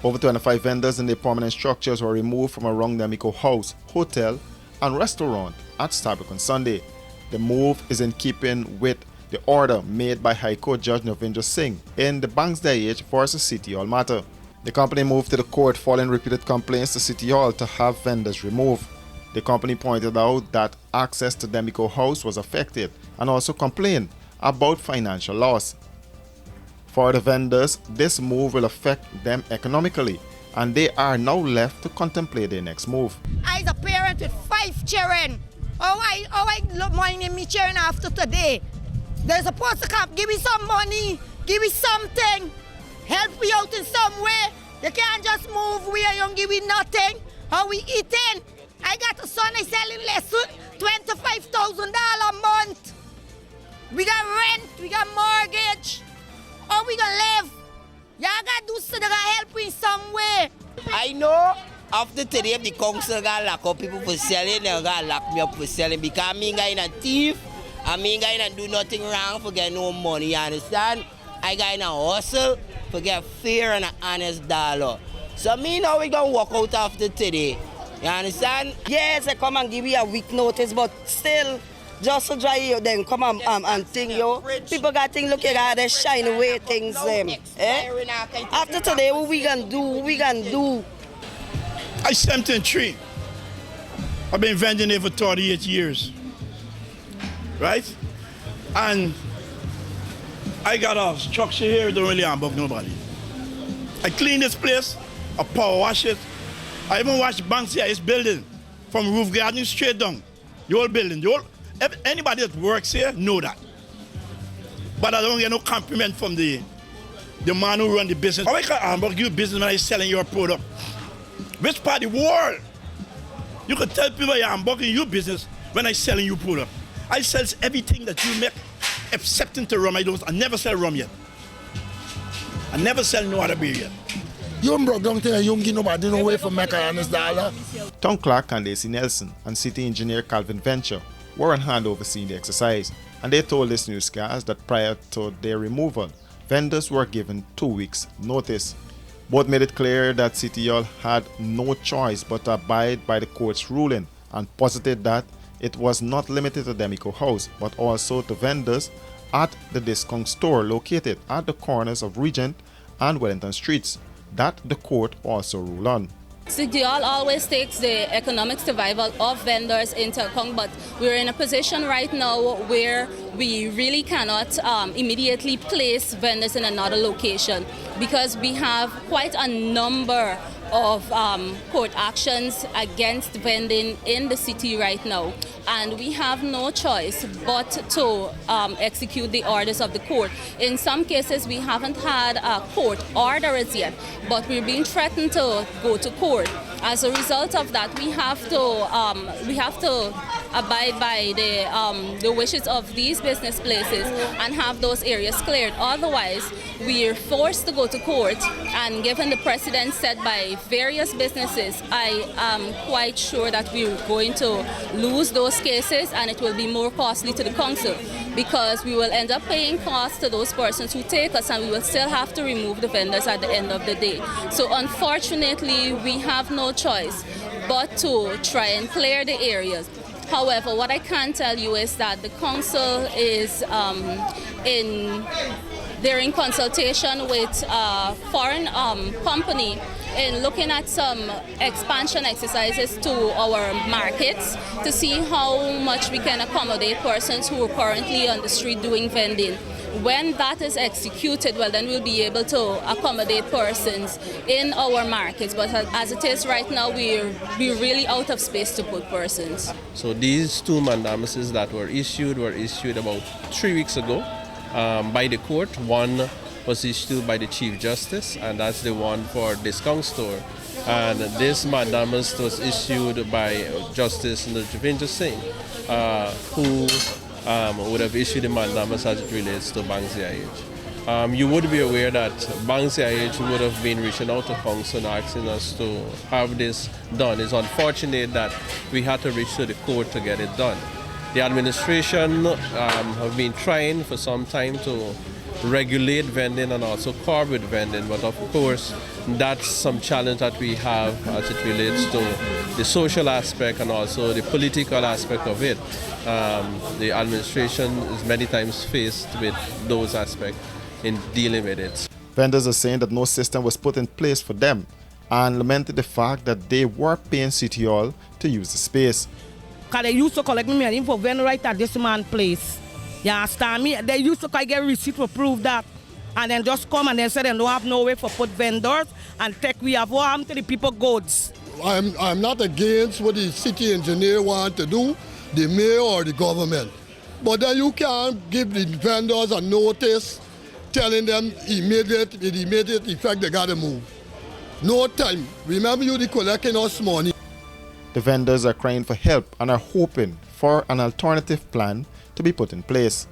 Over 25 vendors in their permanent structures were removed from around Demico House, hotel, and restaurant at Starbuck on Sunday. The move is in keeping with the order made by High Court Judge Navindra Singh in the Bangladesh vs City Hall matter. The company moved to the court following repeated complaints to City Hall to have vendors removed. The company pointed out that access to Demico House was affected and also complained about financial loss. For the vendors, this move will affect them economically, and they are now left to contemplate their next move. I'm a parent with 5 children. How I love money me children after today? They're supposed to come, give me some money, give me something, help me out in some way. You can't just move where you don't give me nothing. How we eating? I got a son, I selling lesson, $25,000 a month. We got rent, we got mortgage. How we gonna live? Y'all gotta do something to help me in some way. I know after today, if the council got lock up people for selling, they're gonna lock me up for selling because me ain't a thief. I mean, I ain't do nothing wrong for get no money, you understand? I got in a hustle for get fair and an honest dollar. So me now we gonna walk out after today. You understand? Yes, they come and give you a week notice, but still, just to dry you, then come and think, yo. People got things, look at how they shine away things, After today, what we gonna do? What we gonna do? I 73. I've been vending here for 38 years. Right? And I got a structure here, don't really handbook nobody. I clean this place, I power wash it. I even wash banks here, it's building. From roof garden straight down. The whole building, anybody that works here know that. But I don't get no compliment from the man who run the business. How I can handbook you business when I'm selling your product? Which part of the world? You can tell people you're handbooking your business when I'm selling you product. I sell everything that you make, excepting to rum. I never sell rum yet. I never sell no other beer yet. You broke down there, you don't give nobody no way for make a honest dollar. Town Clerk Candace Nelson and City Engineer Calvin Venture were on hand overseeing the exercise, and they told this newscast that prior to their removal, vendors were given 2 weeks' notice. Both made it clear that City Hall had no choice but to abide by the court's ruling and posited that it was not limited to Demico House, but also to vendors at the discount store located at the corners of Regent and Wellington Streets, that the court also ruled on. City Hall always takes the economic survival of vendors into account, but we're in a position right now where we really cannot immediately place vendors in another location because we have quite a number of court actions against vending in the city right now, and we have no choice but to execute the orders of the court. In some cases we haven't had a court order as yet, but we're being threatened to go to court. As a result of that, we have to abide by the wishes of these business places and have those areas cleared. Otherwise, we are forced to go to court, and given the precedent set by various businesses, I am quite sure that we're going to lose those cases, and it will be more costly to the council because we will end up paying costs to those persons who take us, and we will still have to remove the vendors at the end of the day. So unfortunately, we have no choice but to try and clear the areas. However, what I can tell you is that the council is they're in consultation with a foreign company in looking at some expansion exercises to our markets to see how much we can accommodate persons who are currently on the street doing vending. When that is executed, well, then we'll be able to accommodate persons in our markets. But as it is right now, we're really out of space to put persons. So these 2 mandamuses that were issued about 3 weeks ago by the court. One was issued by the Chief Justice, and that's the one for discount store. And this mandamus was issued by Justice Navindra Singh, who would have issued the mandamus as it relates to Bank CIH. You would be aware that Bank CIH would have been reaching out to council asking us to have this done. It's unfortunate that we had to reach to the court to get it done. The administration have been trying for some time to regulate vending and also curb with vending. But of course, that's some challenge that we have as it relates to the social aspect and also the political aspect of it. The administration is many times faced with those aspects in dealing with it. Vendors are saying that no system was put in place for them and lamented the fact that they were paying City Hall to use the space. Because they used to collect me money for vendor right at this man's place. You understand me? They used to get a receipt to prove that. And then just come and then say they don't have no way for put vendors and take we have what happened to the people goods. I'm not against what the city engineer want to do, the mayor or the government. But then you can't give the vendors a notice telling them with immediate effect they gotta move. No time. Remember you the collecting us money. The vendors are crying for help and are hoping for an alternative plan to be put in place.